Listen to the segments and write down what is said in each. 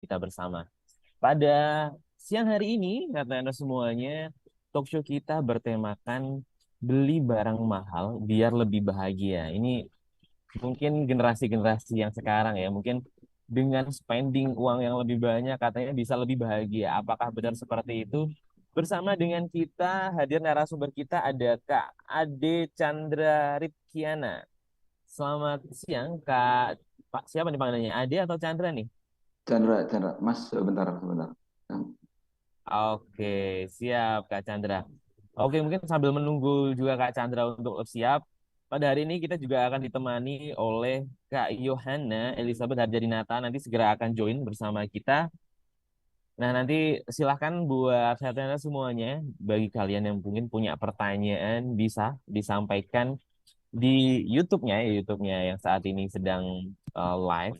kita bersama. Pada siang hari ini, kata semuanya, talk show kita bertemakan beli barang mahal biar lebih bahagia. Ini mungkin generasi-generasi yang sekarang ya, mungkin dengan spending uang yang lebih banyak katanya bisa lebih bahagia. Apakah benar seperti itu? Bersama dengan kita hadir narasumber kita ada Kak Ade Chandra Ripkiana. Selamat siang Kak. Pak siapa nih panggilannya? Ade atau Chandra nih? Chandra, Chandra, Mas, sebentar, sebentar. Oke, siap Kak Chandra. Oke, mungkin sambil menunggu juga Kak Chandra untuk siap, pada hari ini kita juga akan ditemani oleh Kak Yohana Elizabeth Harjadinata, nanti segera akan join bersama kita. Nah, nanti silahkan buat saya semuanya, bagi kalian yang mungkin punya pertanyaan, bisa disampaikan di YouTube-nya yang saat ini sedang live.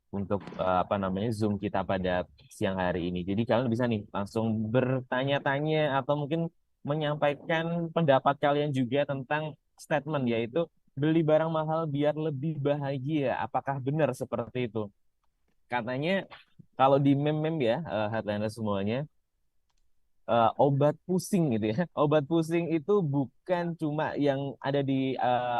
Untuk apa namanya Zoom kita pada siang hari ini. Jadi kalian bisa nih langsung bertanya-tanya atau mungkin menyampaikan pendapat kalian juga tentang statement yaitu beli barang mahal biar lebih bahagia. Apakah benar seperti itu? Katanya kalau di meme-meme ya headliner semuanya obat pusing gitu ya. Obat pusing itu bukan cuma yang ada di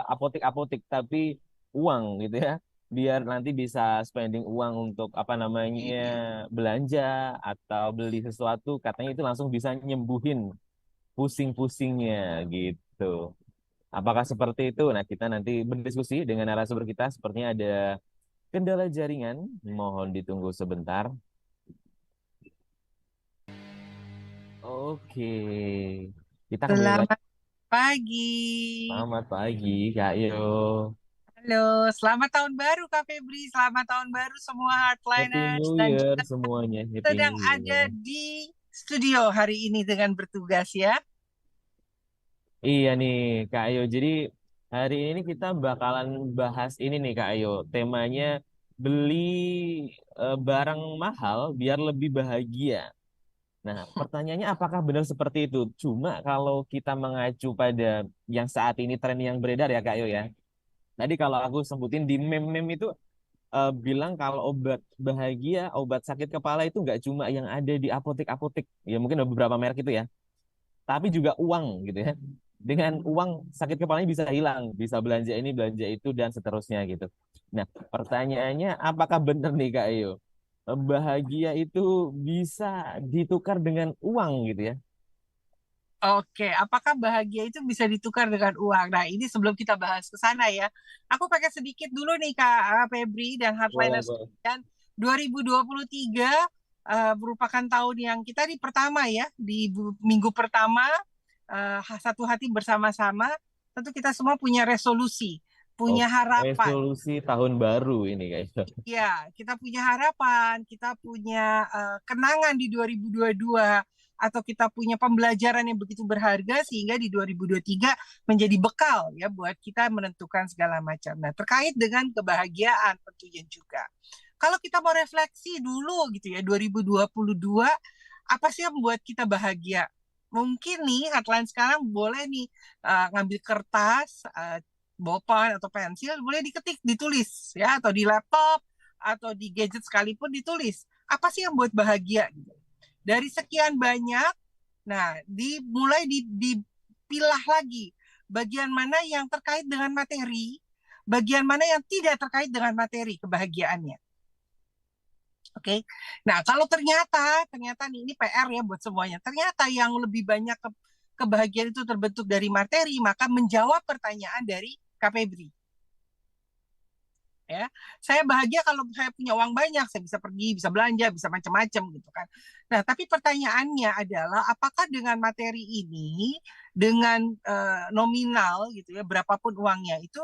apotek-apotek tapi uang gitu ya. Biar nanti bisa spending uang untuk apa namanya belanja atau beli sesuatu katanya itu langsung bisa nyembuhin pusing-pusingnya gitu. Apakah seperti itu? Nah, kita nanti berdiskusi dengan narasumber kita. Sepertinya ada kendala jaringan. Mohon ditunggu sebentar. Oke. Kita kembali lagi. Selamat pagi. Selamat pagi, Kak Yo. Halo, selamat tahun baru Kak Febri. Selamat tahun baru semua Happy Heartliners New dan Year juga semuanya. Happy sedang New ada Year. di studio hari ini dengan bertugas ya. Iya nih, Kak Ayo. Jadi hari ini kita bakalan bahas ini nih, Kak Ayo. Temanya beli barang mahal biar lebih bahagia. Nah, pertanyaannya apakah benar seperti itu? Cuma kalau kita mengacu pada yang saat ini tren yang beredar ya, Kak Ayo ya. Tadi kalau aku sebutin di meme-meme itu bilang kalau obat bahagia, obat sakit kepala itu nggak cuma yang ada di apotek-apotek. Ya mungkin ada beberapa merek itu ya. Tapi juga uang gitu ya. Dengan uang sakit kepalanya bisa hilang, bisa belanja ini, belanja itu dan seterusnya gitu. Nah, pertanyaannya apakah benar nih Kak Eyo? Bahagia itu bisa ditukar dengan uang gitu ya? Oke, apakah bahagia itu bisa ditukar dengan uang? Nah, ini sebelum kita bahas ke sana ya. Aku pakai sedikit dulu nih Kak Febri dan Boleh, Heartliners boleh. sekalian. 2023 merupakan tahun yang kita di pertama ya, di minggu pertama satu hati bersama-sama. Tentu kita semua punya resolusi, Oh, punya harapan. resolusi tahun baru ini kayaknya. Ya, kita punya harapan, kita punya kenangan di 2022 atau kita punya pembelajaran yang begitu berharga sehingga di 2023 menjadi bekal ya buat kita menentukan segala macam. Nah, terkait dengan kebahagiaan tentunya juga. Kalau kita mau refleksi dulu gitu ya 2022 apa sih yang membuat kita bahagia? Mungkin nih headline sekarang boleh nih ngambil kertas, bolpen atau pensil boleh diketik, ditulis ya atau di laptop atau di gadget sekalipun ditulis. Apa sih yang buat bahagia gitu. Dari sekian banyak, nah dimulai dipilah lagi bagian mana yang terkait dengan materi, bagian mana yang tidak terkait dengan materi kebahagiaannya. Oke. Nah, kalau ternyata nih ini PR ya buat semuanya. Ternyata yang lebih banyak kebahagiaan itu terbentuk dari materi, maka menjawab pertanyaan dari KPBRI ya. Saya bahagia kalau saya punya uang banyak, saya bisa pergi, bisa belanja, bisa macam-macam gitu kan. Nah, tapi pertanyaannya adalah apakah dengan materi ini dengan nominal gitu ya, berapapun uangnya itu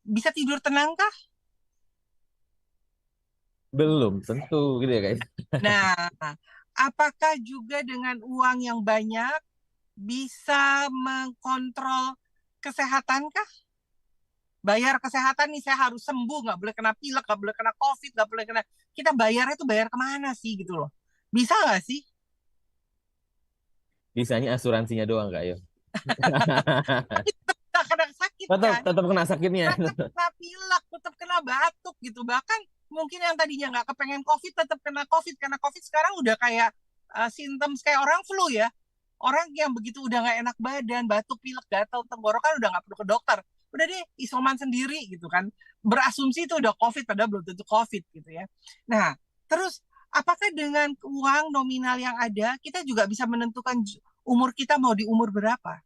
bisa tidur tenangkah? Belum tentu gitu ya guys. Nah, apakah juga dengan uang yang banyak bisa mengkontrol kesehatankah? Bayar kesehatan nih saya harus sembuh, nggak boleh kena pilek, nggak boleh kena covid, nggak boleh kena. Kita bayarnya itu bayar kemana sih gitu loh? Bisa nggak sih? Bisanya asuransinya doang Kak Yo. Tapi tetap kena sakit Tetap kan? tetap kena sakitnya. Tetap kena pilek, tetap kena batuk gitu. Bahkan Mungkin yang tadinya nggak kepengen COVID tetap kena COVID, karena COVID sekarang udah kayak simptom kayak orang flu ya. Orang yang begitu udah nggak enak badan, batuk, pilek, gatal, tenggorokan udah nggak perlu ke dokter. Udah deh isoman sendiri gitu kan. Berasumsi itu udah COVID, padahal belum tentu COVID gitu ya. Nah, terus apakah dengan uang nominal yang ada, kita juga bisa menentukan umur kita mau di umur berapa?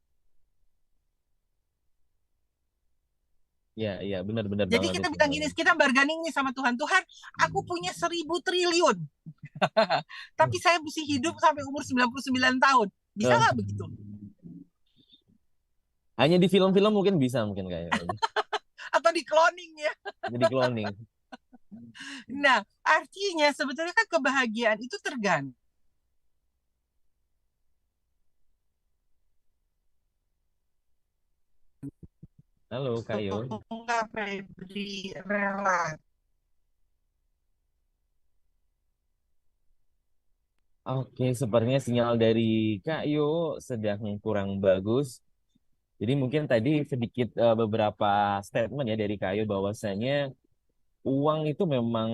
Ya, benar-benar Jadi banget kita itu. bilang gini, kita bargaining nih sama Tuhan. Tuhan, aku punya 1.000 triliun. Tapi saya mesti hidup sampai umur 99 tahun. Bisa Eh, nggak begitu? hanya di film-film mungkin bisa mungkin kayaknya. Atau di cloning ya? Jadi cloning. Nah, artinya sebetulnya kan kebahagiaan itu tergantung Halo Kak Yo. nggak Febri rela. Oke, sepertinya sinyal dari Kak Yo sedang kurang bagus. Jadi mungkin tadi sedikit beberapa statement ya dari Kak Yo bahwasanya uang itu memang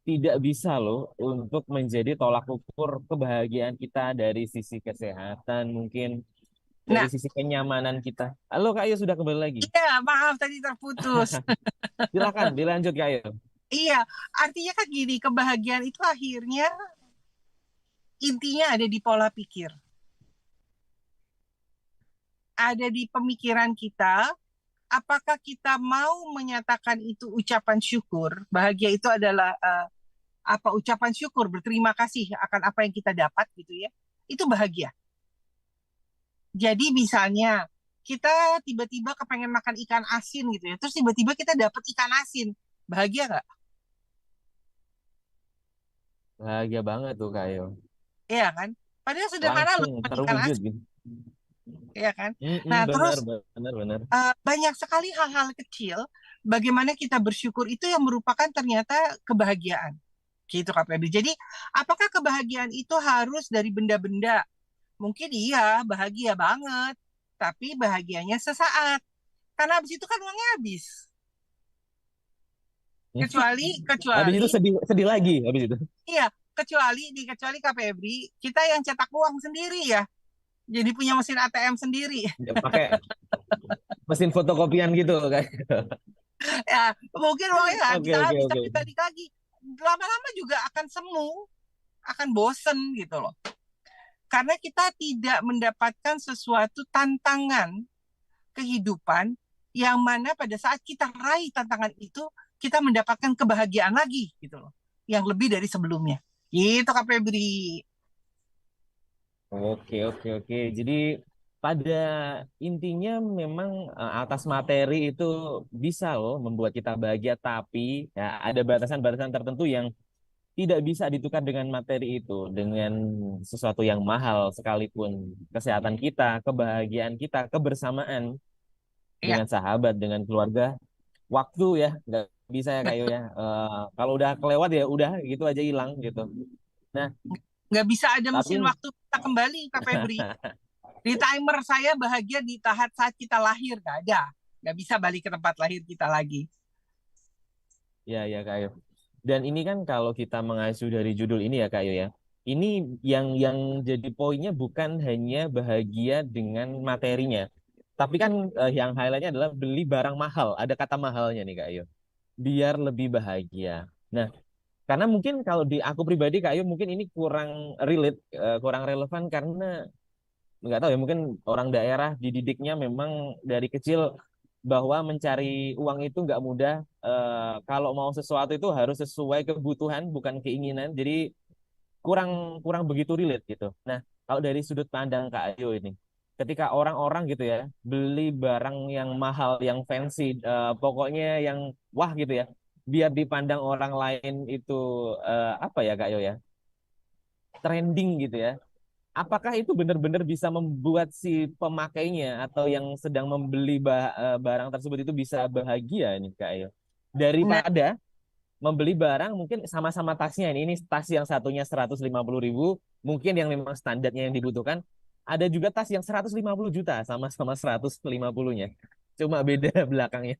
tidak bisa loh untuk menjadi tolak ukur kebahagiaan kita dari sisi kesehatan, mungkin dari Nah, sisi kenyamanan kita. Halo Kak Yo, sudah kembali lagi. iya, maaf tadi terputus. Silakan dilanjut Kak Yo. Iya, artinya kan gini, kebahagiaan itu akhirnya intinya ada di pola pikir. Ada di pemikiran kita, apakah kita mau menyatakan itu ucapan syukur? Bahagia itu adalah apa ucapan syukur, berterima kasih akan apa yang kita dapat gitu ya. Itu bahagia. Jadi misalnya kita tiba-tiba kepengen makan ikan asin gitu ya, terus tiba-tiba kita dapat ikan asin, bahagia nggak? Bahagia banget tuh Kak Yo. Iya kan? Padahal sederhana loh Langsung dapat ikan terwujud asin, gitu. ya kan? Nah Benar, terus benar, benar. banyak sekali hal-hal kecil, bagaimana kita bersyukur itu yang merupakan ternyata kebahagiaan. Gitu Kak Febri. Jadi apakah kebahagiaan itu harus dari benda-benda? Mungkin iya, bahagia banget. Tapi bahagianya sesaat. Karena habis itu kan uangnya habis. Kecuali, Habis kecuali, itu sedih, sedih lagi habis itu. iya, kecuali Kak Febri, kita yang cetak uang sendiri ya. Jadi punya mesin ATM sendiri. Ya, pakai mesin fotokopian gitu kayak. Ya, mungkin uangnya nggak Oke, bisa oke, habis, oke. tapi balik lagi. Lama-lama juga akan semu, akan bosen gitu loh. Karena kita tidak mendapatkan sesuatu tantangan kehidupan yang mana pada saat kita raih tantangan itu, kita mendapatkan kebahagiaan lagi gitu loh. Yang lebih dari sebelumnya. Gitu Kak Febri. Oke, oke, oke. Jadi pada intinya memang atas materi itu bisa loh membuat kita bahagia, tapi ya ada batasan-batasan tertentu yang tidak bisa ditukar dengan materi itu, dengan sesuatu yang mahal sekalipun. Kesehatan kita, kebahagiaan kita, kebersamaan Ya, dengan sahabat, dengan keluarga, waktu ya, nggak bisa ya Kak Yo ya. Kalau udah kelewat ya udah gitu aja hilang gitu. Nah, nggak bisa ada mesin tapi waktu kita kembali Kak Febri. Di timer saya bahagia di tahap saat kita lahir, nggak ada. Nggak bisa balik ke tempat lahir kita lagi. ya Kak Yo. Dan ini kan kalau kita mengacu dari judul ini ya Kak Yo ya. Ini yang jadi poinnya bukan hanya bahagia dengan materinya. Tapi kan yang highlightnya adalah beli barang mahal. Ada kata mahalnya nih Kak Yo. Biar lebih bahagia. Nah, karena mungkin kalau di aku pribadi Kak Yo mungkin ini kurang relate, kurang relevan karena nggak tahu ya mungkin orang daerah dididiknya memang dari kecil bahwa mencari uang itu nggak mudah. Kalau mau sesuatu itu harus sesuai kebutuhan bukan keinginan, jadi kurang kurang begitu relate gitu. Nah, kalau dari sudut pandang Kak Ayu ini, ketika orang-orang gitu ya beli barang yang mahal, yang fancy, pokoknya yang wah gitu ya, biar dipandang orang lain itu apa ya Kak Ayu ya, trending gitu ya. Apakah itu benar-benar bisa membuat si pemakainya atau yang sedang membeli barang tersebut itu bisa bahagia nih Kak Ayu? Nah, Daripada membeli barang mungkin sama-sama tasnya ini tas yang satunya 150.000 mungkin yang memang standarnya yang dibutuhkan, ada juga tas yang 150 juta sama-sama 150-nya, cuma beda belakangnya.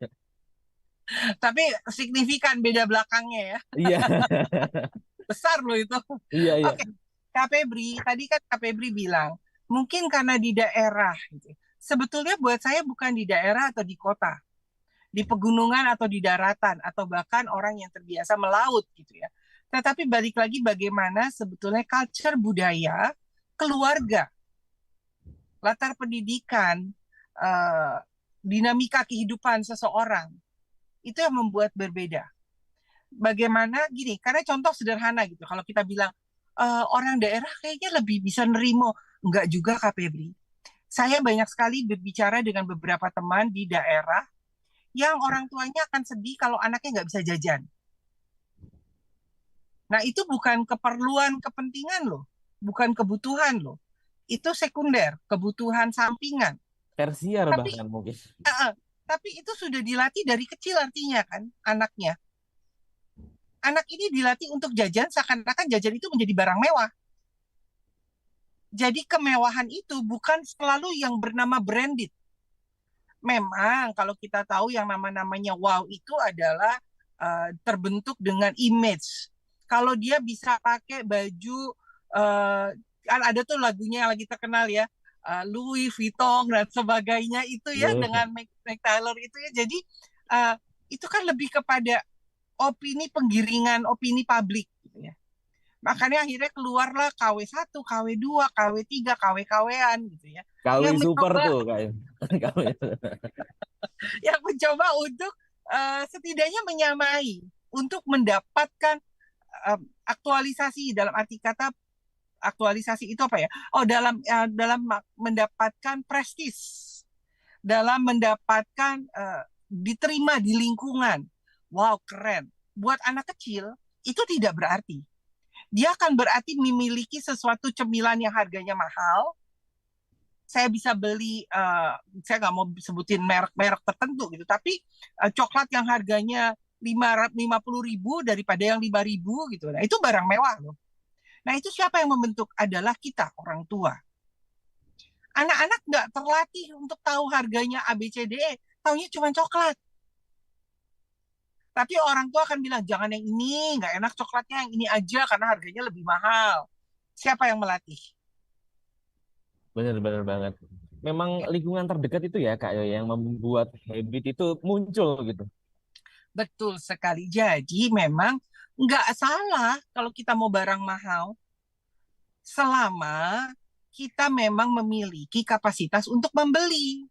Tapi signifikan beda belakangnya ya. Iya, Besar loh itu. iya, iya. Oke, Kak Febri, tadi kan Kak Febri bilang, mungkin karena di daerah gitu. Sebetulnya buat saya bukan di daerah atau di kota, di pegunungan atau di daratan, atau bahkan orang yang terbiasa melaut gitu ya. Tetapi balik lagi bagaimana sebetulnya culture budaya, keluarga, latar pendidikan, eh, dinamika kehidupan seseorang, itu yang membuat berbeda. Bagaimana gini, karena contoh sederhana gitu, kalau kita bilang orang daerah kayaknya lebih bisa nerimo, enggak juga Kak Febri. Saya banyak sekali berbicara dengan beberapa teman di daerah yang orang tuanya akan sedih kalau anaknya nggak bisa jajan. Nah, itu bukan keperluan kepentingan loh, bukan kebutuhan loh. Itu sekunder, kebutuhan sampingan. Tersier Tapi bahkan mungkin. tapi itu sudah dilatih dari kecil artinya kan anaknya. Anak ini dilatih untuk jajan seakan-akan jajan itu menjadi barang mewah. Jadi kemewahan itu bukan selalu yang bernama branded. Memang kalau kita tahu yang namanya wow itu adalah terbentuk dengan image. Kalau dia bisa pakai baju, kan ada tuh lagunya yang lagi terkenal ya, Louis Vuitton dan sebagainya itu ya Loh. dengan Meg Taylor itu ya. Jadi uh, itu kan lebih kepada opini penggiringan, opini publik gitu ya. Makanya akhirnya keluarlah KW1, KW2, KW3, KW-KW-an gitu ya. KW Yang super mencoba tuh kayak. KW. yang mencoba untuk setidaknya menyamai untuk mendapatkan aktualisasi dalam arti kata aktualisasi itu apa ya? Oh, dalam mendapatkan prestis, dalam mendapatkan diterima di lingkungan. Wow, keren. Buat anak kecil itu tidak berarti. Dia akan berarti memiliki sesuatu cemilan yang harganya mahal. Saya bisa beli, saya nggak mau sebutin merek-merek tertentu gitu, tapi coklat yang harganya 50.000 daripada yang 5.000 gitu. Nah, itu barang mewah loh. Nah, itu siapa yang membentuk? Adalah kita, orang tua. Anak-anak nggak terlatih untuk tahu harganya ABCDE, taunya cuma coklat. Tapi orang tua akan bilang, jangan yang ini, nggak enak coklatnya, yang ini aja karena harganya lebih mahal. Siapa yang melatih? Bener-bener banget. Memang lingkungan terdekat itu ya Kak Yo yang membuat habit itu muncul gitu. Betul sekali. Jadi memang nggak salah kalau kita mau barang mahal, selama kita memang memiliki kapasitas untuk membeli.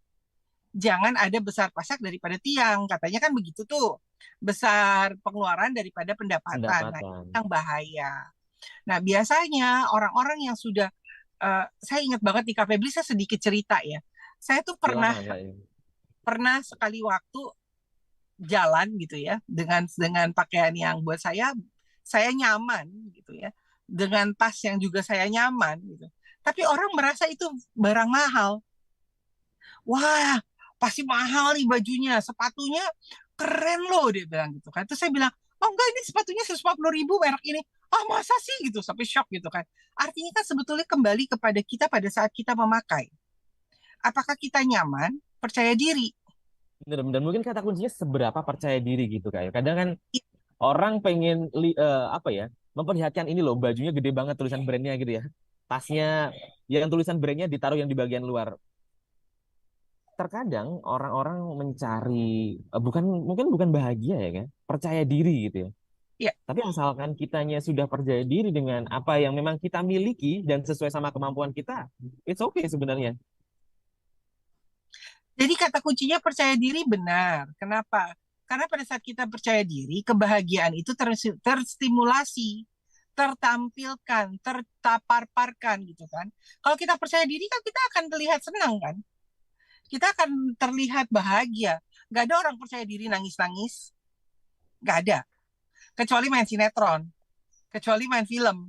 Jangan ada besar pasak daripada tiang. Katanya kan begitu tuh. Besar pengeluaran daripada pendapatan. Nah, Pendapatan. itu yang bahaya. Nah, biasanya orang-orang yang sudah, saya ingat banget di Cafe Beli, saya sedikit cerita ya. Saya tuh pernah Silakan Kak Yo. pernah sekali waktu jalan gitu ya dengan pakaian yang buat saya nyaman gitu ya, dengan tas yang juga saya nyaman gitu. Tapi orang merasa itu barang mahal. Wah, pasti mahal nih bajunya, sepatunya keren loh dia bilang gitu kan. Terus saya bilang, oh enggak ini sepatunya 150.000 merek ini. Oh masa sih gitu, sampai shock gitu kan. Artinya kan sebetulnya kembali kepada kita pada saat kita memakai. Apakah kita nyaman, percaya diri? Dan mungkin kata kuncinya seberapa percaya diri gitu Kak Yo. Kadang kan orang pengen apa ya memperlihatkan ini loh bajunya gede banget tulisan brandnya gitu ya. Tasnya yang tulisan brandnya ditaruh yang di bagian luar. Terkadang orang-orang mencari bukan mungkin bukan bahagia ya kan, percaya diri gitu ya. Ya, Tapi asalkan kitanya sudah percaya diri dengan apa yang memang kita miliki dan sesuai sama kemampuan kita, it's okay sebenarnya. jadi kata kuncinya percaya diri benar. Kenapa? Karena pada saat kita percaya diri, kebahagiaan itu terstimulasi, tertampilkan, tertaparparkan gitu kan. Kalau kita percaya diri kan kita akan terlihat senang kan. Kita akan terlihat bahagia. Gak ada orang percaya diri nangis-nangis. Gak ada. Kecuali main sinetron. Kecuali main film.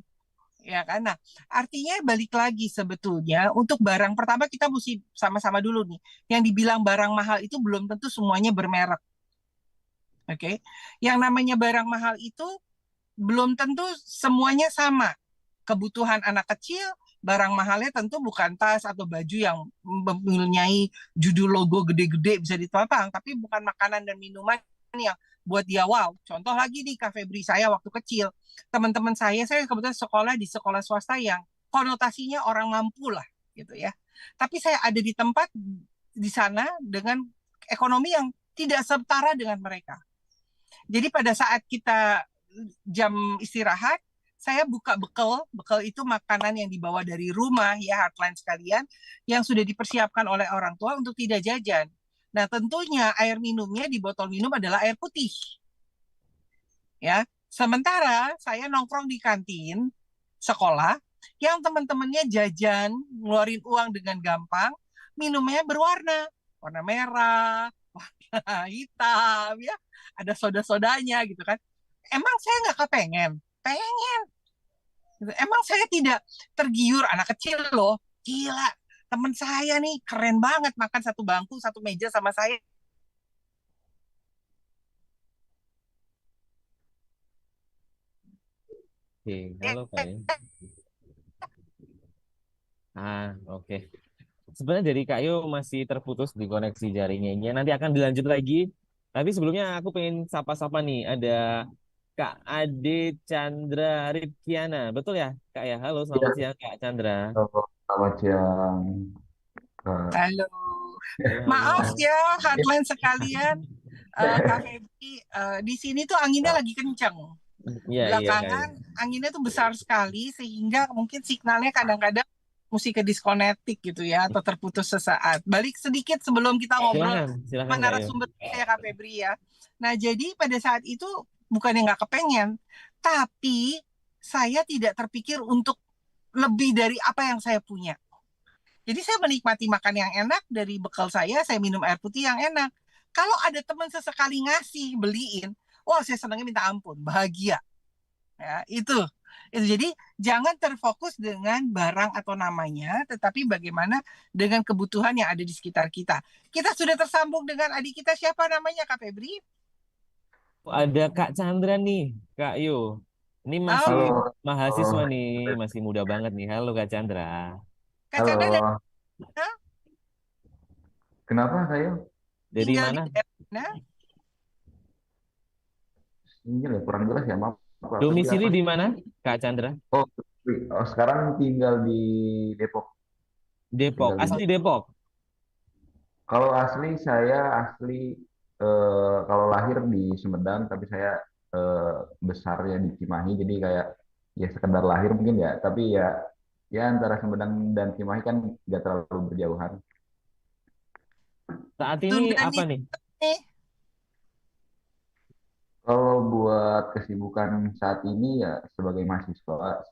Ya kan? Nah, artinya balik lagi sebetulnya untuk barang pertama kita mesti sama-sama dulu nih. Yang dibilang barang mahal itu belum tentu semuanya bermerek. Oke. Okay? Yang namanya barang mahal itu belum tentu semuanya sama. Kebutuhan anak kecil, barang mahalnya tentu bukan tas atau baju yang mempunyai judul logo gede-gede bisa ditopang, tapi bukan makanan dan minuman yang buat dia wow. Contoh lagi nih Kak Febri, saya waktu kecil, teman-teman saya kebetulan sekolah di sekolah swasta yang konotasinya orang mampu lah gitu ya. Tapi saya ada di tempat di sana dengan ekonomi yang tidak setara dengan mereka. Jadi pada saat kita jam istirahat, saya buka bekal. Bekal itu makanan yang dibawa dari rumah ya, hardline sekalian, yang sudah dipersiapkan oleh orang tua untuk tidak jajan. Nah, tentunya air minumnya di botol minum adalah air putih. Ya. Sementara saya nongkrong di kantin sekolah yang teman-temannya jajan, ngeluarin uang dengan gampang, minumnya berwarna, warna merah, warna hitam ya, ada soda-sodanya gitu kan. Emang saya nggak kepengen? Pengen. Emang saya tidak tergiur, anak kecil loh. Gila, teman saya nih keren banget makan satu bangku, satu meja sama saya. Oke, halo Kak ya. Oke. Sebenarnya dari Kak Yo masih terputus di koneksi jaringannya. Nanti akan dilanjut lagi. Tapi sebelumnya aku pengen sapa-sapa nih. Ada Kak Ade Chandra Ripkiana. Betul ya, Kak ya? Halo, selamat Ya, siang Kak Chandra. selamat siang, Kak. Halo. Halo, Maaf halo. ya, hardline sekalian. Kak Feby, di sini tuh anginnya lagi kencang. Iya, iya Kak Yo. Belakangan anginnya tuh besar sekali sehingga mungkin signalnya kadang-kadang mesti ke disconnected gitu ya atau terputus sesaat. Balik sedikit sebelum kita ngobrol Silakan, sama silakan Kak Yo. narasumber saya Kak Febri ya. Nah, jadi pada saat itu bukan yang nggak kepengen, tapi saya tidak terpikir untuk lebih dari apa yang saya punya. Jadi saya menikmati makan yang enak dari bekal saya minum air putih yang enak. Kalau ada teman sesekali ngasih, beliin, wah saya senangnya minta ampun, bahagia. Ya, itu jadi jangan terfokus dengan barang atau namanya, tetapi bagaimana dengan kebutuhan yang ada di sekitar kita. Kita sudah tersambung dengan adik kita, siapa namanya Kak Febri? Ada Kak Chandra nih, Kak Yo. Ini masih Oh, Halo, mahasiswa halo, nih, masih muda banget nih. Halo Kak Chandra. Kak Chandra halo. Kenapa saya Dari tinggal di mana? daerah mana? ini ya kurang jelas ya, maaf. Pak Febri Domisili apa di sih? mana, Kak Chandra? Oh, sekarang tinggal di Depok, Depok, tinggal di asli Depok. Depok. Kalau asli saya asli kalau lahir di Sumedang, tapi saya eh, besarnya di Cimahi, jadi kayak ya sekedar lahir mungkin ya, tapi ya antara Sumedang dan Cimahi kan nggak terlalu berjauhan. Saat ini Tunda apa nih. nih? Kalau buat kesibukan saat ini ya sebagai mahasiswa,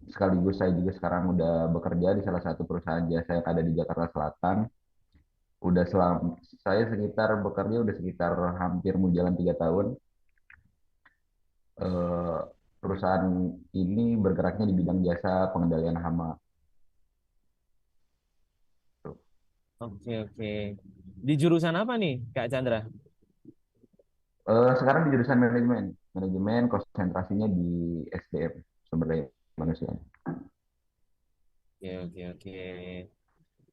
sekaligus saya juga sekarang udah bekerja di salah satu perusahaan jasa yang ada di Jakarta Selatan. Udah saya sekitar bekerja udah sekitar hampir mau jalan 3 tahun. Eh, Perusahaan ini bergeraknya di bidang jasa pengendalian hama. Oke, oke. Di jurusan apa nih, Kak Chandra? Sekarang di jurusan manajemen, manajemen konsentrasinya di SDM, sumber daya manusia. Oke, oke, oke.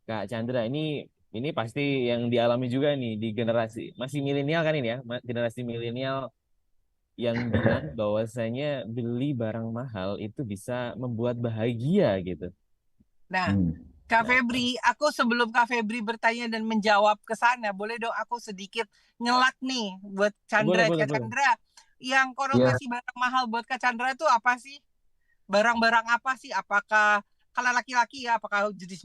Kak Chandra, ini pasti yang dialami juga nih di generasi masih milenial kan ini ya, generasi milenial yang bilang bahwasanya beli barang mahal itu bisa membuat bahagia gitu. Nah, Hmm. Kak Febri, aku sebelum Kak Febri bertanya dan menjawab ke sana, boleh dong aku sedikit nyelak nih buat Boleh, Chandra. boleh, Kak boleh. Chandra, yang Iya, konotasi barang mahal buat Kak Chandra itu apa sih? Barang-barang apa sih? Apakah kalau laki-laki ya, apakah jenis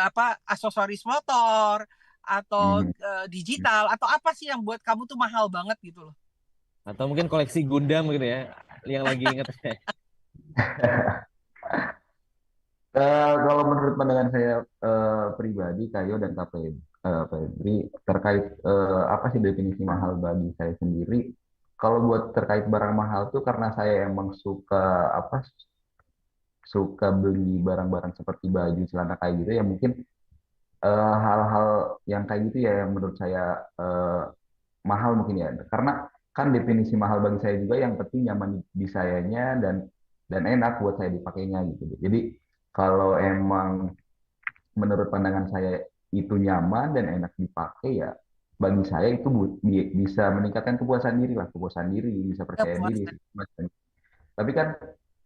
apa aksesoris motor atau hmm. digital atau apa sih yang buat kamu tuh mahal banget gitu loh? Atau mungkin koleksi Gundam gitu ya, yang lagi inget. Kalau menurut pandangan saya pribadi, Kayo dan Febri, terkait apa sih definisi mahal bagi saya sendiri? Kalau buat terkait barang mahal tuh karena saya emang suka beli barang-barang seperti baju, celana kayak gitu ya mungkin hal-hal yang kayak gitu ya yang menurut saya mahal mungkin ya. Karena kan definisi mahal bagi saya juga yang penting nyaman di sayanya dan enak buat saya dipakainya gitu. Jadi kalau emang menurut pandangan saya itu nyaman dan enak dipakai ya bagi saya itu bisa meningkatkan kepuasan diri lah, kepuasan diri, bisa percaya diri. Kepuasan. Tapi kan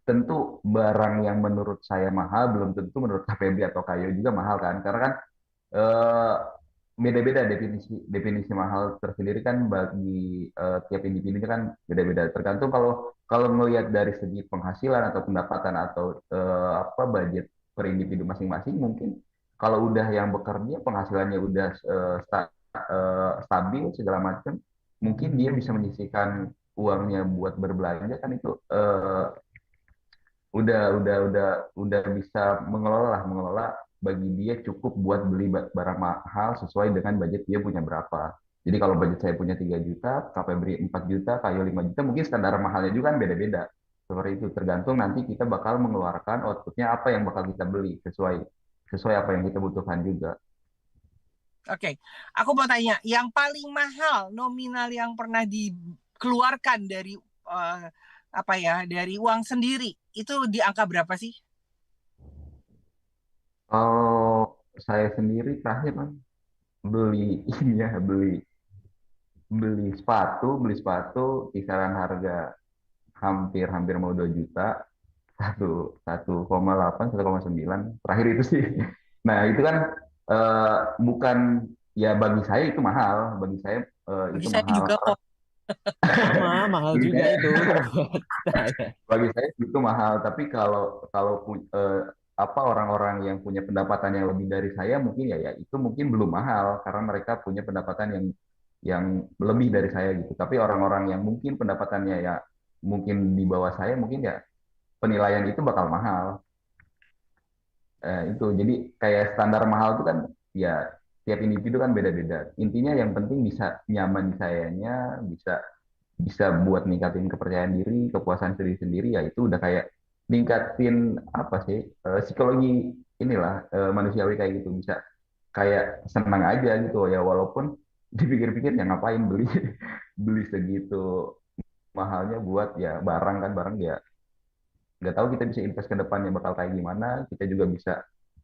tentu barang yang menurut saya mahal belum tentu menurut KPB atau Kayo juga mahal kan, karena kan eh, beda-beda definisi definisi mahal tersendiri kan bagi tiap individunya kan beda-beda. Tergantung kalau kalau melihat dari segi penghasilan atau pendapatan atau apa budget per individu masing-masing, mungkin kalau udah yang bekerja penghasilannya udah stabil segala macam, mungkin dia bisa menyisihkan uangnya buat berbelanja kan itu udah bisa mengelola bagi dia cukup buat beli barang mahal sesuai dengan budget dia punya berapa. Jadi kalau budget saya punya 3 juta, KP beri 4 juta, Kayo 5 juta, mungkin standar mahalnya juga kan beda-beda. Seperti itu, tergantung nanti kita bakal mengeluarkan outputnya apa yang bakal kita beli, sesuai sesuai apa yang kita butuhkan juga. Oke, aku mau tanya, yang paling mahal nominal yang pernah dikeluarkan dari apa ya, dari uang sendiri itu di angka berapa sih? Kalau saya sendiri terakhir kan beli ini ya, beli beli sepatu kisaran harga hampir hampir mau 2 juta, 1,8 1,9 terakhir itu sih. Nah itu kan bukan, ya bagi saya itu mahal, bagi saya Bagi itu saya mahal. juga kok. Sama, mahal Bagi juga saya itu buat saya. bagi saya itu mahal, tapi kalau kalau apa orang-orang yang punya pendapatan yang lebih dari saya mungkin ya itu mungkin belum mahal karena mereka punya pendapatan yang lebih dari saya gitu. Tapi orang-orang yang mungkin pendapatannya ya mungkin di bawah saya mungkin ya penilaian itu bakal mahal. Itu jadi kayak standar mahal itu kan ya tiap individu kan beda-beda. Intinya yang penting bisa nyaman di sayanya, bisa bisa buat ningkatin kepercayaan diri, kepuasan diri sendiri, ya itu udah kayak ningkatin apa sih, psikologi inilah, manusiawi kayak gitu, bisa kayak senang aja gitu ya, walaupun dipikir-pikir ya ngapain beli beli segitu mahalnya buat ya barang, kan barang ya nggak tahu kita bisa invest ke depannya bakal kayak gimana. Kita juga bisa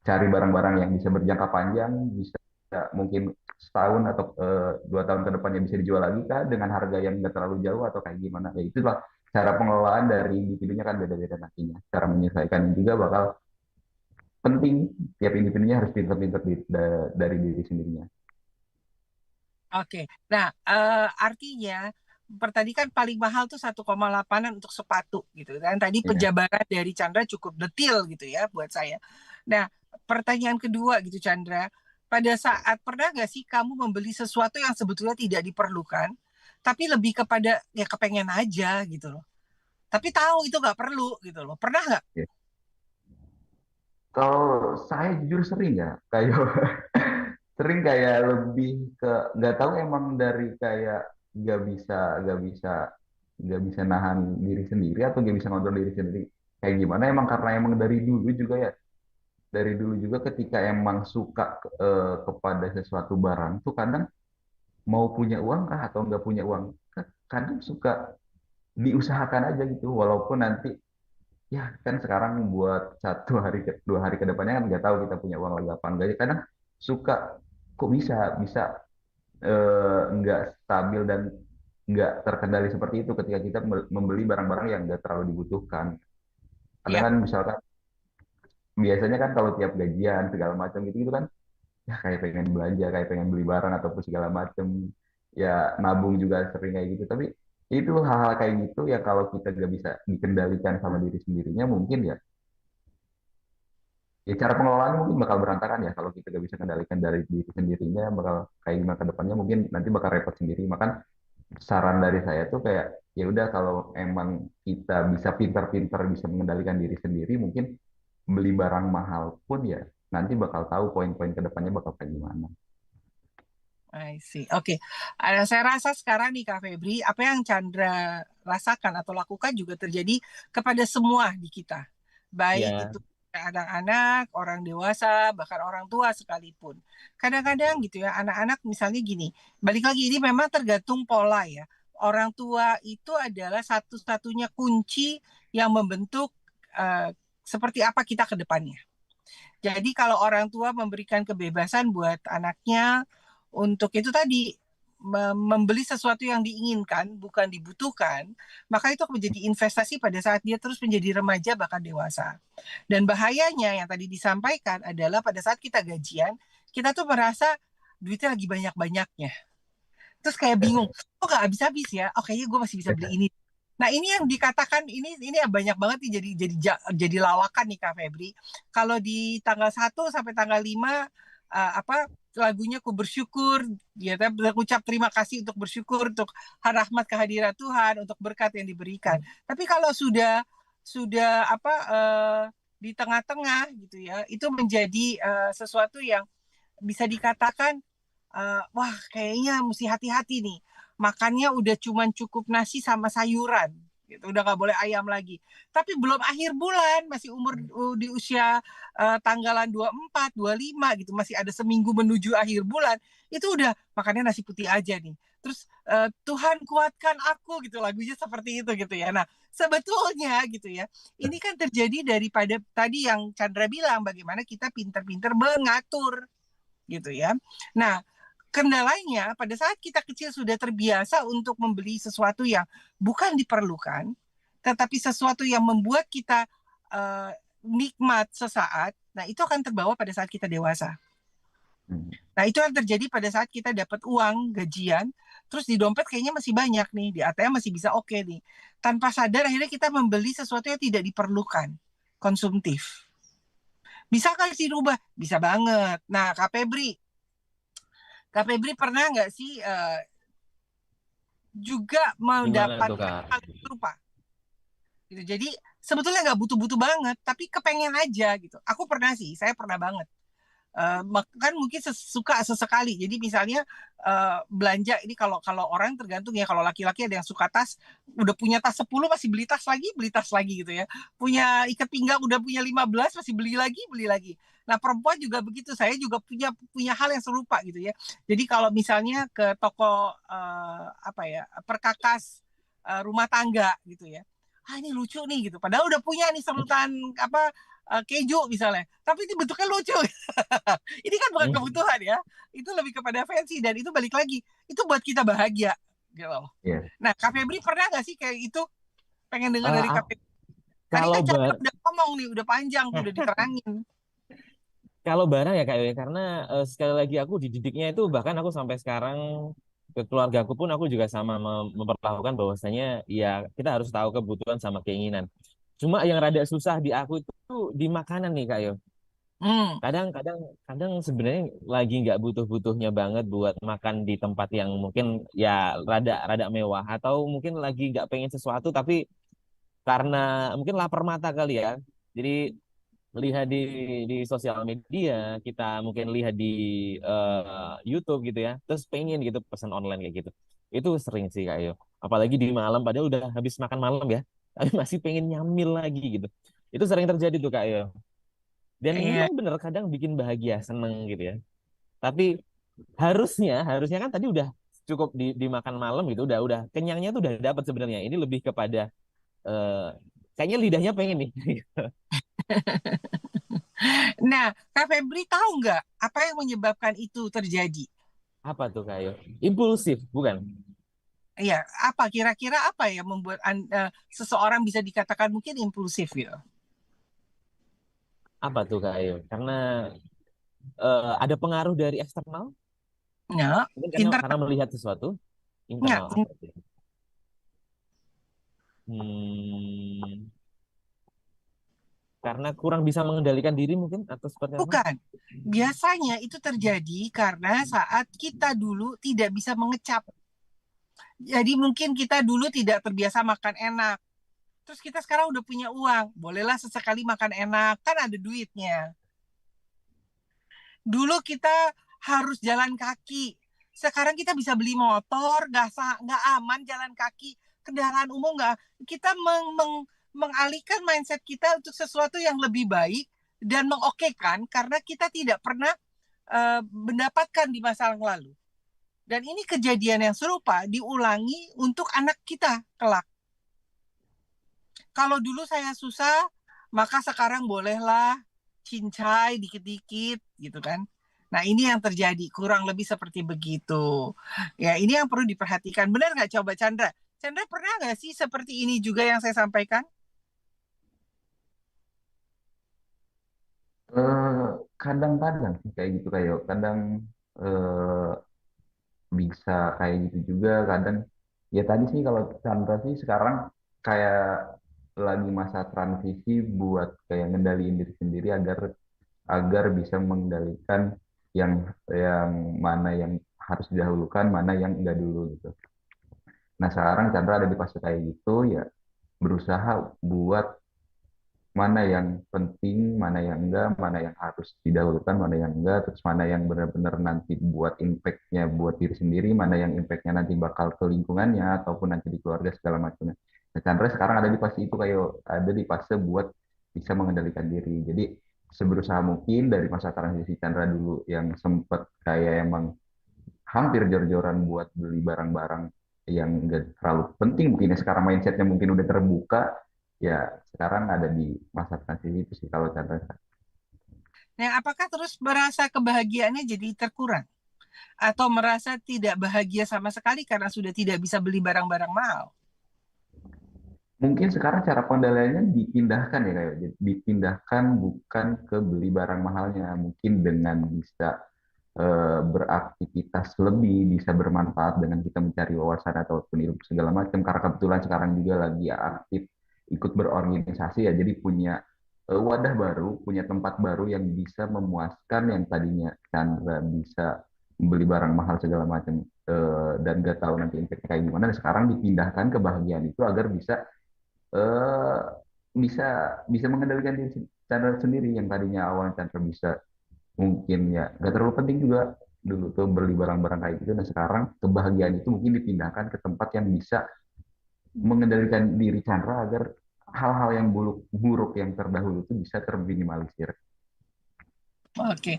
cari barang-barang yang bisa berjangka panjang, bisa mungkin setahun atau 2 tahun ke depannya bisa dijual lagi kan dengan harga yang nggak terlalu jauh atau kayak gimana. Ya itulah cara pengelolaan dari individunya kan beda-beda nantinya. Cara menyesuaikan juga bakal penting. Tiap individunya harus pintar-pintar dari diri sendirinya. Oke, nah artinya tadi kan paling mahal tuh 1,8-an untuk sepatu gitu kan. Tadi Iya. penjabaran dari Chandra cukup detil gitu ya buat saya. Nah, pertanyaan kedua gitu Chandra, pada saat pernah nggak sih kamu membeli sesuatu yang sebetulnya tidak diperlukan, tapi lebih kepada ya kepengen aja gitu loh. Tapi tahu itu nggak perlu gitu loh. Pernah nggak? Ya. Kalau saya jujur sering ya, kayak sering kayak lebih ke nggak tahu emang dari kayak nggak bisa nggak bisa nggak bisa nahan diri sendiri atau nggak bisa ngontrol diri sendiri kayak gimana, emang karena emang dari dulu juga ya, dari dulu juga ketika emang suka kepada sesuatu barang tuh kadang mau punya uang kah atau nggak punya uang, kadang suka diusahakan aja gitu, walaupun nanti ya kan sekarang buat 1 hari 2 hari ke depannya kan nggak tahu kita punya uang lagi apa enggak. Jadi kadang suka kok bisa bisa nggak stabil dan nggak terkendali seperti itu ketika kita membeli barang-barang yang nggak terlalu dibutuhkan. Kadang Iya. kan misalkan biasanya kan kalau tiap gajian segala macam gitu gitu kan ya kayak pengen belanja, kayak pengen beli barang ataupun segala macam, ya nabung juga sering kayak gitu. Tapi itu hal-hal kayak gitu ya kalau kita nggak bisa dikendalikan sama diri sendirinya mungkin ya cara pengelolaannya mungkin bakal berantakan ya kalau kita nggak bisa kendalikan dari diri sendirinya, bakal kayak gimana ke depannya mungkin nanti bakal repot sendiri. Maka saran dari saya tuh kayak ya udah kalau emang kita bisa pintar-pintar bisa mengendalikan diri sendiri, mungkin beli barang mahal pun ya nanti bakal tahu poin-poin ke depannya bakal kayak gimana. I see. Oke, saya rasa sekarang nih Kak Febri, apa yang Chandra rasakan atau lakukan juga terjadi kepada semua di kita. Baik Ya, itu anak-anak, orang dewasa, bahkan orang tua sekalipun. Kadang-kadang gitu ya, anak-anak misalnya gini, balik lagi ini memang tergantung pola ya. Orang tua itu adalah satu-satunya kunci yang membentuk seperti apa kita ke depannya. Jadi kalau orang tua memberikan kebebasan buat anaknya untuk itu tadi membeli sesuatu yang diinginkan, bukan dibutuhkan, maka itu akan menjadi investasi pada saat dia terus menjadi remaja bahkan dewasa. Dan bahayanya yang tadi disampaikan adalah pada saat kita gajian, kita tuh merasa duitnya lagi banyak-banyaknya. Terus kayak bingung, kok gak habis-habis ya? Oh kayaknya gue masih bisa beli ini. Nah ini yang dikatakan ini banyak banget nih jadi lawakan nih Kak Febri. Kalau di tanggal 1 sampai tanggal 5 apa lagunya ku bersyukur, ya ucap terima kasih untuk bersyukur untuk rahmat kehadiran Tuhan, untuk berkat yang diberikan. Tapi kalau sudah apa di tengah-tengah gitu ya, itu menjadi sesuatu yang bisa dikatakan wah kayaknya mesti hati-hati nih. Makannya udah cuman cukup nasi sama sayuran. Gitu, udah nggak boleh ayam lagi. Tapi belum akhir bulan, masih umur di usia tanggalan 24, 25 gitu, masih ada seminggu menuju akhir bulan, itu udah makannya nasi putih aja nih. Terus Tuhan kuatkan aku gitu, lagunya seperti itu gitu ya. Nah, sebetulnya gitu ya, ini kan terjadi daripada tadi yang Chandra bilang bagaimana kita pinter-pinter mengatur gitu ya. Nah, kendalanya pada saat kita kecil sudah terbiasa untuk membeli sesuatu yang bukan diperlukan, tetapi sesuatu yang membuat kita nikmat sesaat, nah itu akan terbawa pada saat kita dewasa. Nah itu yang terjadi pada saat kita dapat uang gajian, terus di dompet kayaknya masih banyak nih, di ATM masih bisa oke nih. Tanpa sadar akhirnya kita membeli sesuatu yang tidak diperlukan, konsumtif. Bisa kan sih dirubah? Bisa banget. Nah Kak Febri pernah nggak sih juga Gimana tuh mendapatkan Kak? hal yang serupa gitu. Jadi sebetulnya nggak butuh-butuh banget, tapi kepengen aja gitu. Aku pernah sih, saya pernah banget. Kan mungkin suka sesekali. Jadi misalnya belanja ini kalau kalau orang tergantung ya. Kalau laki-laki ada yang suka tas, udah punya tas 10 masih beli tas lagi gitu ya. Punya ikat pinggang udah punya 15 masih beli lagi. Nah, perempuan juga begitu. Saya juga punya hal yang serupa gitu ya. Jadi kalau misalnya ke toko apa ya, perkakas rumah tangga gitu ya. Ah, ini lucu nih gitu. Padahal udah punya nih serutan apa keju misalnya. Tapi ini bentuknya lucu. Ini kan bukan kebutuhan ya. Itu lebih kepada fancy dan itu balik lagi. Itu buat kita bahagia gitu. Iya. Nah, Kak Febri pernah nggak sih kayak itu? Pengen dengar dari Kak Eh, Febri. Tadi kalau kan Chandra udah ngomong nih, udah panjang tuh, udah diterangin. kalau barang ya Kak Yoyo, karena sekali lagi aku dididiknya itu bahkan aku sampai sekarang ke keluargaku pun aku juga sama memperlakukan bahwasanya ya kita harus tahu kebutuhan sama keinginan. Cuma yang rada susah di aku itu di makanan nih Kak Yo. Hmm. Kadang-kadang kadang sebenarnya lagi nggak butuh-butuhnya banget buat makan di tempat yang mungkin ya rada rada mewah atau mungkin lagi nggak pengen sesuatu tapi karena mungkin lapar mata kali ya. Jadi lihat di sosial media, kita mungkin lihat di YouTube gitu ya, terus pengen gitu pesan online kayak gitu. Itu sering sih Kak Yo. Apalagi di malam, padahal udah habis makan malam ya, tapi masih pengen nyamil lagi gitu. Itu sering terjadi tuh Kak Yo. Dan Iya. memang bener kadang bikin bahagia, seneng gitu ya. Tapi harusnya kan tadi udah cukup dimakan malam gitu, udah kenyangnya tuh udah dapat sebenarnya. Ini lebih kepada eh, kayaknya lidahnya pengen nih. Nah, Kak Febri tahu nggak apa yang menyebabkan itu terjadi? Apa tuh Kak Yo? Impulsif, bukan? Iya, apa kira-kira apa yang membuat seseorang bisa dikatakan mungkin impulsif gitu? Apa tuh Kak Ayo? Karena ada pengaruh dari eksternal, Nggak, mungkin karena internal melihat sesuatu nggak, internal apa itu? Hmm, karena kurang bisa mengendalikan diri mungkin atau seperti apa? bukan. Biasanya itu terjadi karena saat kita dulu tidak bisa mengecap. Jadi mungkin kita dulu tidak terbiasa makan enak. Terus kita sekarang udah punya uang, bolehlah sesekali makan enak, kan ada duitnya. Dulu kita harus jalan kaki. Sekarang kita bisa beli motor, nggak aman jalan kaki, kendaraan umum nggak. Kita mengalihkan mindset kita untuk sesuatu yang lebih baik dan mengokekan karena kita tidak pernah mendapatkan di masa yang lalu. Dan ini kejadian yang serupa diulangi untuk anak kita kelak. Kalau dulu saya susah, maka sekarang bolehlah cincai dikit-dikit gitu kan. Nah, ini yang terjadi, kurang lebih seperti begitu. Ya, ini yang perlu diperhatikan. Benar nggak coba Chandra? Chandra pernah nggak sih seperti ini juga yang saya sampaikan? Eh, Kadang-kadang sih kayak gitu kayak kadang eh, bisa kayak gitu juga kadang ya tadi sih kalau Chandra sih sekarang kayak lagi masa transisi buat kayak ngendaliin diri sendiri agar agar bisa mengendalikan yang yang mana yang harus didahulukan mana yang enggak dulu gitu. Nah sekarang Chandra ada di fase kayak gitu ya berusaha buat mana yang penting, mana yang enggak, mana yang harus didahulukan, mana yang enggak, terus mana yang benar-benar nanti buat impact-nya buat diri sendiri, mana yang impact-nya nanti bakal ke lingkungannya, ataupun nanti di keluarga segala macamnya. Nah, Chandra sekarang ada di fase itu kayak ada di fase buat bisa mengendalikan diri. Jadi seberusaha mungkin dari masa transisi Chandra dulu yang sempat kayak emang hampir jor-joran buat beli barang-barang yang enggak terlalu penting mungkin ya sekarang mindsetnya mungkin udah terbuka ya sekarang ada di masa transisi itu sih kalau Chandra. Nah, apakah terus merasa kebahagiaannya jadi terkurang? Atau merasa tidak bahagia sama sekali karena sudah tidak bisa beli barang-barang mahal? Mungkin sekarang cara pengendaliannya dipindahkan ya kayak dipindahkan bukan ke beli barang mahalnya mungkin dengan bisa beraktivitas lebih bisa bermanfaat dengan kita mencari wawasan ataupun ilmu segala macam karena kebetulan sekarang juga lagi aktif ikut berorganisasi ya jadi punya wadah baru punya tempat baru yang bisa memuaskan yang tadinya Chandra bisa beli barang mahal segala macam dan gak tahu nanti impact kayak gimana. Dan sekarang dipindahkan kebahagiaan itu agar bisa eh, bisa bisa mengendalikan diri Chandra sendiri yang tadinya awalnya Chandra bisa mungkin ya gak terlalu penting juga dulu tuh beli barang-barang kayak gitu. Nah sekarang kebahagiaan itu mungkin dipindahkan ke tempat yang bisa mengendalikan diri Chandra agar hal-hal yang buruk yang terdahulu itu bisa terminimalisir. Oke.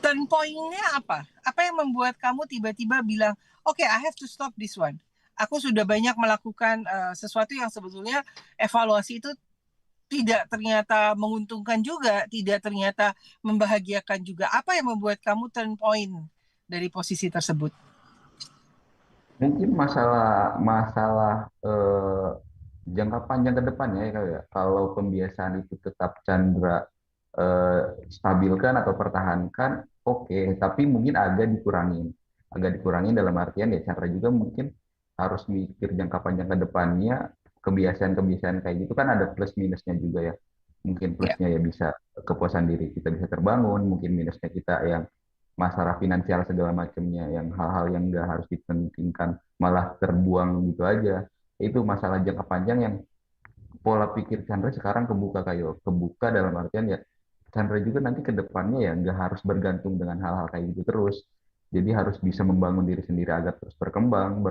Turn point-nya apa? Apa yang membuat kamu tiba-tiba bilang, oke, I have to stop this one. Aku sudah banyak melakukan sesuatu yang sebetulnya evaluasi itu tidak ternyata menguntungkan juga, tidak ternyata membahagiakan juga. Apa yang membuat kamu turn point dari posisi tersebut? Mungkin masalah masalah jangka panjang ke depannya ya kayak kalau pembiasaan itu tetap Chandra eh, stabilkan atau pertahankan, oke, tapi mungkin agak dikurangin dalam artian ya Chandra juga mungkin harus mikir jangka panjang ke depannya, kebiasaan-kebiasaan kayak gitu kan ada plus minusnya juga ya. Mungkin Ya, plusnya ya bisa kepuasan diri kita bisa terbangun, mungkin minusnya kita yang masalah finansial segala macamnya, yang hal-hal yang nggak harus dipentingkan malah terbuang gitu aja. Itu masalah jangka panjang yang pola pikir Chandra sekarang kebuka kayak kebuka dalam artian ya Chandra juga nanti ke depannya ya nggak harus bergantung dengan hal-hal kayak gitu terus. Jadi harus bisa membangun diri sendiri agar terus berkembang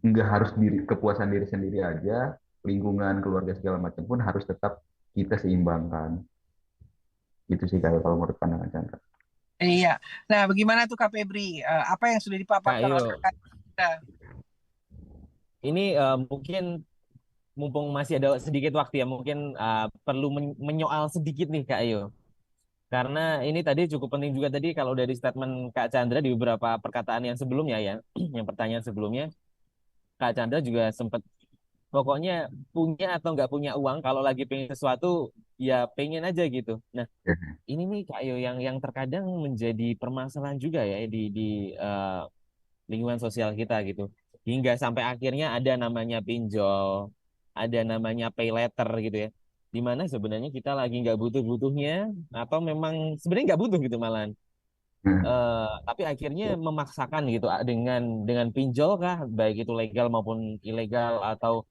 nggak harus kepuasan diri sendiri aja, lingkungan, keluarga segala macam pun harus tetap kita seimbangkan. Itu sih kayak kalau menurut pandangan Chandra. iya. Nah, bagaimana tuh Kak Febri? Apa yang sudah Kak dipaparkan oleh Yo, Kak kita? ini mungkin mumpung masih ada sedikit waktu ya, mungkin perlu menyoal sedikit nih Kak Yo. Karena ini tadi cukup penting juga tadi kalau dari statement Kak Chandra di beberapa perkataan yang sebelumnya ya, yang pertanyaan sebelumnya, Kak Chandra juga sempat pokoknya punya atau nggak punya uang kalau lagi pengen sesuatu ya pengen aja gitu. Nah, ini nih Kak Yo yang terkadang menjadi permasalahan juga ya di lingkungan sosial kita gitu. Hingga sampai akhirnya ada namanya pinjol, ada namanya pay letter gitu ya. Di mana sebenarnya kita lagi nggak butuh-butuhnya atau memang sebenarnya nggak butuh gitu malahan. Tapi akhirnya memaksakan gitu dengan pinjol kah, baik itu legal maupun ilegal atau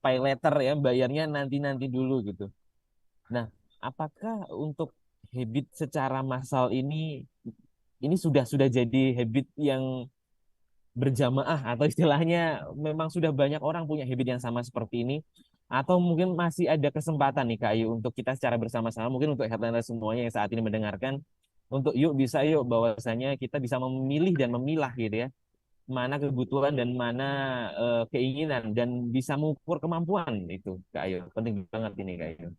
pay letter ya bayarnya nanti-nanti dulu gitu. Nah, apakah untuk habit secara massal ini sudah jadi habit yang berjamaah atau istilahnya memang sudah banyak orang punya habit yang sama seperti ini atau mungkin masih ada kesempatan nih Kak Ayu untuk kita secara bersama-sama mungkin untuk headliner semuanya yang saat ini mendengarkan untuk yuk bisa yuk bahwasanya kita bisa memilih dan memilah gitu ya mana kebutuhan dan mana keinginan dan bisa mengukur kemampuan itu Kak Ayu penting banget ini Kak Ayu.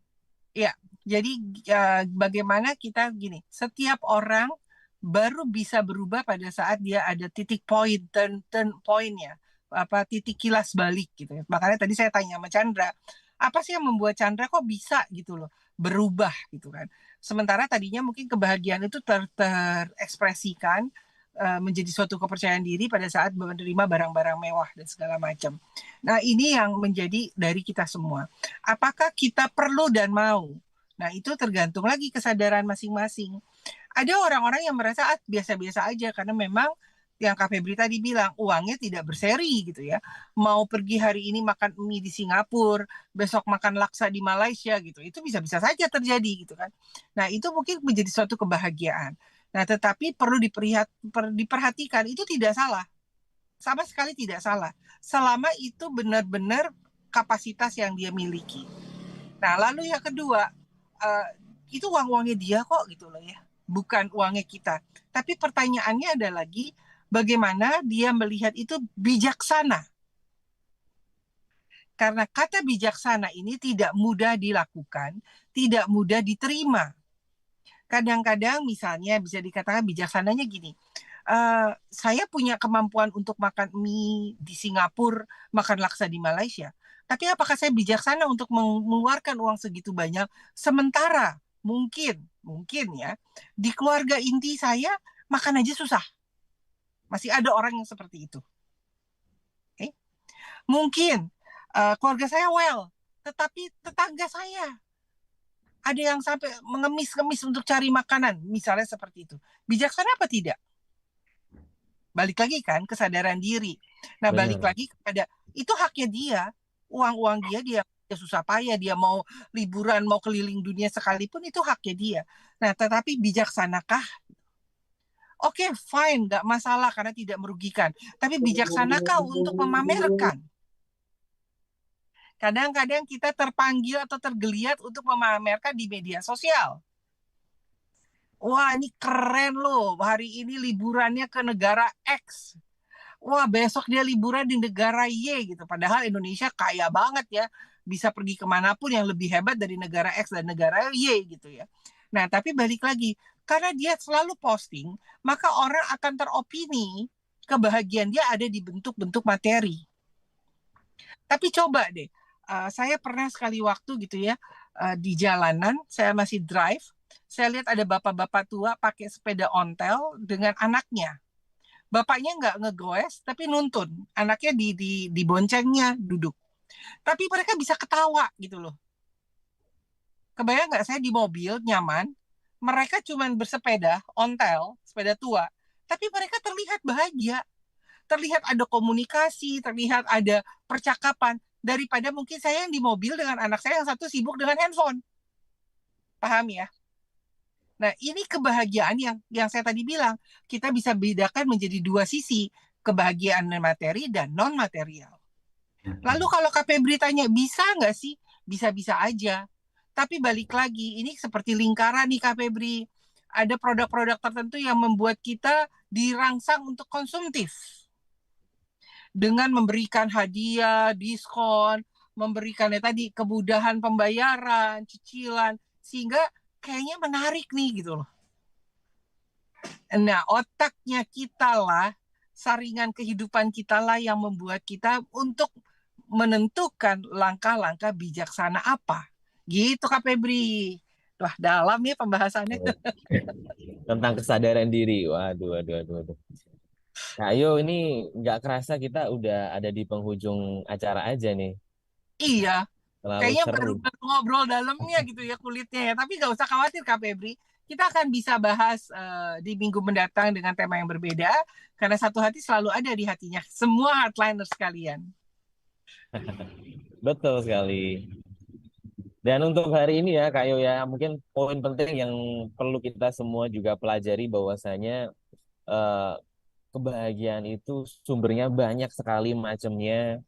Ya, jadi bagaimana kita gini, setiap orang baru bisa berubah pada saat dia ada titik point, turn point-nya, titik kilas balik gitu ya. Makanya tadi saya tanya sama Chandra, apa sih yang membuat Chandra kok bisa gitu loh berubah gitu kan. Sementara tadinya mungkin kebahagiaan itu terekspresikan menjadi suatu kepercayaan diri pada saat menerima barang-barang mewah dan segala macam. Nah, ini yang menjadi dari kita semua. Apakah kita perlu dan mau? Nah, itu tergantung lagi kesadaran masing-masing. Ada orang-orang yang merasa biasa-biasa aja karena memang yang Kak Febri tadi bilang uangnya tidak berseri gitu ya. Mau pergi hari ini makan mie di Singapura, besok makan laksa di Malaysia gitu. Itu bisa-bisa saja terjadi gitu kan. Nah, itu mungkin menjadi suatu kebahagiaan. Nah, tetapi perlu diperhatikan itu tidak salah. Sama sekali tidak salah. Selama itu benar-benar kapasitas yang dia miliki. Nah, lalu yang kedua, uh, itu uang-uangnya dia kok gitu loh ya. Bukan uangnya kita. Tapi pertanyaannya ada lagi, bagaimana dia melihat itu bijaksana. Karena kata bijaksana ini tidak mudah dilakukan, tidak mudah diterima. Kadang-kadang misalnya bisa dikatakan bijaksananya gini, saya punya kemampuan untuk makan mie di Singapura, makan laksa di Malaysia. Tapi apakah saya bijaksana untuk mengeluarkan uang segitu banyak? Sementara mungkin ya, di keluarga inti saya makan aja susah. Masih ada orang yang seperti itu. Okay? Mungkin keluarga saya well, tetapi tetangga saya ada yang sampai mengemis-ngemis untuk cari makanan, misalnya seperti itu. Bijaksana apa tidak? Balik lagi kan kesadaran diri. Nah, balik Benar. lagi kepada itu haknya dia, uang-uang dia susah payah, dia mau liburan, mau keliling dunia sekalipun itu haknya dia. Nah, tetapi bijaksanakah? Oke, fine, nggak masalah karena tidak merugikan. Tapi bijaksanakah untuk memamerkan? Kadang-kadang kita terpanggil atau tergeliat untuk memamerkan di media sosial. Wah, ini keren loh. Hari ini liburannya ke negara X. Wah, besok dia liburan di negara Y gitu. Padahal Indonesia kaya banget ya. Bisa pergi kemanapun yang lebih hebat dari negara X dan negara Y gitu ya. Nah, tapi balik lagi. Karena dia selalu posting, maka orang akan teropini kebahagiaan dia ada di bentuk-bentuk materi. Tapi coba deh, saya pernah sekali waktu gitu ya, di jalanan, saya masih drive, saya lihat ada bapak-bapak tua pakai sepeda ontel dengan anaknya. Bapaknya nggak ngegoes, tapi nuntun. Anaknya di boncengnya duduk. Tapi mereka bisa ketawa gitu loh. Kebayang nggak saya di mobil nyaman, mereka cuma bersepeda, ontel, sepeda tua, tapi mereka terlihat bahagia. Terlihat ada komunikasi, terlihat ada percakapan, daripada mungkin saya yang di mobil dengan anak saya yang satu sibuk dengan handphone. Paham ya? Nah, ini kebahagiaan yang saya tadi bilang, kita bisa bedakan menjadi dua sisi, kebahagiaan materi dan non material. Lalu kalau Kak Febri tanya, bisa nggak sih? Bisa-bisa aja. Tapi balik lagi, ini seperti lingkaran nih Kak Febri. Ada produk-produk tertentu yang membuat kita dirangsang untuk konsumtif. Dengan memberikan hadiah, diskon, memberikannya tadi kemudahan pembayaran, cicilan, sehingga kayaknya menarik nih gitu loh. Nah, otaknya kita lah, saringan kehidupan kita lah yang membuat kita untuk menentukan langkah-langkah bijaksana apa. Gitu Kak Febri. Wah, dalam ya pembahasannya. Tentang kesadaran diri. Waduh, waduh, waduh, waduh. Nah, ayo ini nggak kerasa kita udah ada di penghujung acara aja nih. Iya, Terlalu kayaknya seru. baru ngobrol dalamnya gitu ya kulitnya ya. Tapi nggak usah khawatir Kak Febri. Kita akan bisa bahas di minggu mendatang dengan tema yang berbeda. Karena satu hati selalu ada di hatinya. Semua hardliners sekalian. Betul sekali. Dan untuk hari ini ya, Kak Yo ya, mungkin poin penting yang perlu kita semua juga pelajari bahwasanya eh, kebahagiaan itu sumbernya banyak sekali macamnya,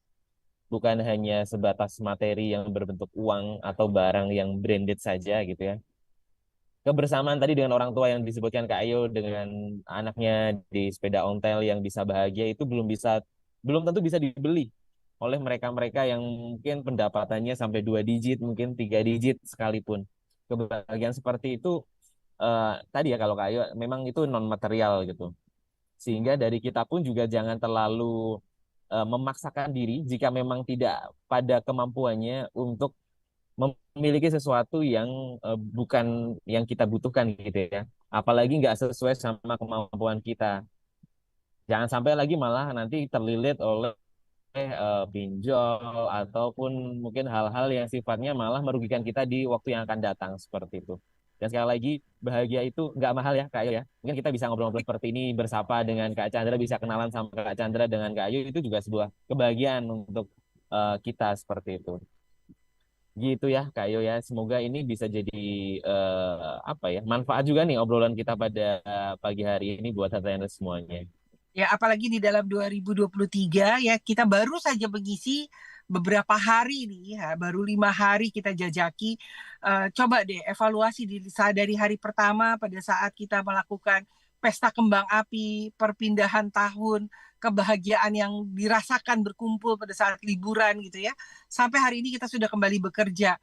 bukan hanya sebatas materi yang berbentuk uang atau barang yang branded saja gitu ya. Kebersamaan tadi dengan orang tua yang disebutkan Kak Ayo dengan anaknya di sepeda ontel yang bisa bahagia itu belum tentu bisa dibeli oleh mereka-mereka yang mungkin pendapatannya sampai 2 digit, mungkin 3 digit sekalipun. Kebahagiaan seperti itu tadi ya kalau Kak Ayu memang itu non material gitu. Sehingga dari kita pun juga jangan terlalu memaksakan diri jika memang tidak pada kemampuannya untuk memiliki sesuatu yang bukan yang kita butuhkan gitu ya. Apalagi nggak sesuai sama kemampuan kita. Jangan sampai lagi malah nanti terlilit oleh pinjol ataupun mungkin hal-hal yang sifatnya malah merugikan kita di waktu yang akan datang seperti itu. Dan sekali lagi bahagia itu nggak mahal ya Kak Ayu ya. Mungkin kita bisa ngobrol-ngobrol seperti ini bersapa dengan Kak Chandra, bisa kenalan sama Kak Chandra dengan Kak Ayu itu juga sebuah kebahagiaan untuk kita seperti itu. Gitu ya Kak Ayu ya. Semoga ini bisa jadi apa ya manfaat juga nih obrolan kita pada pagi hari ini buat Hatayana semuanya. Ya, apalagi di dalam 2023 ya, kita baru saja mengisi beberapa hari nih, ya, baru 5 hari kita jajaki. Coba deh evaluasi dari hari pertama pada saat kita melakukan pesta kembang api, perpindahan tahun, kebahagiaan yang dirasakan berkumpul pada saat liburan gitu ya. Sampai hari ini kita sudah kembali bekerja.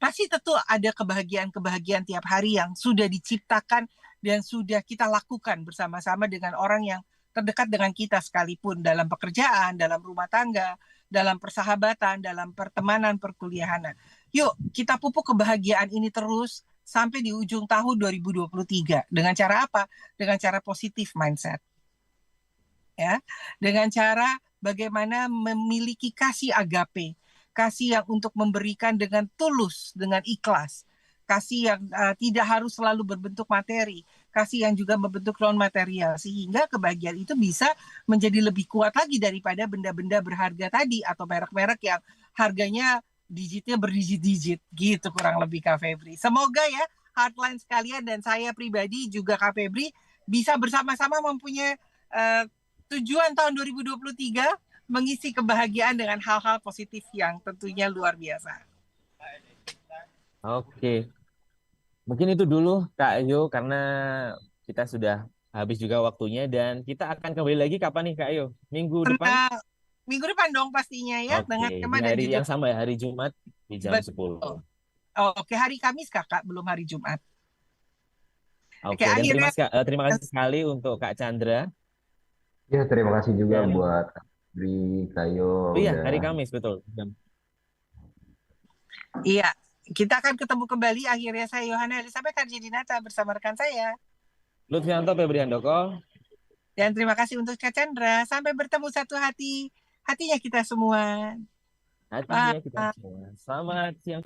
Pasti tentu ada kebahagiaan-kebahagiaan tiap hari yang sudah diciptakan dan sudah kita lakukan bersama-sama dengan orang yang terdekat dengan kita sekalipun dalam pekerjaan, dalam rumah tangga, dalam persahabatan, dalam pertemanan, perkuliahan. Yuk, kita pupuk kebahagiaan ini terus sampai di ujung tahun 2023. Dengan cara apa? Dengan cara positif mindset. Ya, dengan cara bagaimana memiliki kasih agape, kasih yang untuk memberikan dengan tulus, dengan ikhlas, kasih yang tidak harus selalu berbentuk materi, kasih yang juga berbentuk non material, sehingga kebahagiaan itu bisa menjadi lebih kuat lagi daripada benda-benda berharga tadi atau merek-merek yang harganya digitnya berdijit-dijit gitu, kurang lebih Kak Febri. Semoga ya hardline sekalian dan saya pribadi juga Kak Febri bisa bersama-sama mempunyai tujuan tahun 2023 mengisi kebahagiaan dengan hal-hal positif yang tentunya luar biasa. Oke, mungkin itu dulu Kak Ayu karena kita sudah habis juga waktunya dan kita akan kembali lagi kapan nih Kak Ayu? Minggu depan? Tentang minggu depan dong pastinya ya, Oke, dengan tema di dan hari judul. yang sama ya, hari Jumat di jam Betul. 10. Oke, hari Kamis Kakak, belum hari Jumat. Oke, Oke, dan akhirnya terima kasih sekali untuk Kak Chandra. Ya, terima kasih juga Dan buat Bri, Kayo oh iya, udah. hari Kamis betul. iya, kita akan ketemu kembali. Akhirnya saya Yohana Elizabeth Arjadinata bersama rekan saya. Lutfianto Febri Handoko. Dan terima kasih untuk Kak Chandra. Sampai bertemu satu hatinya kita semua. Hatinya kita Bye. semua. Selamat siang.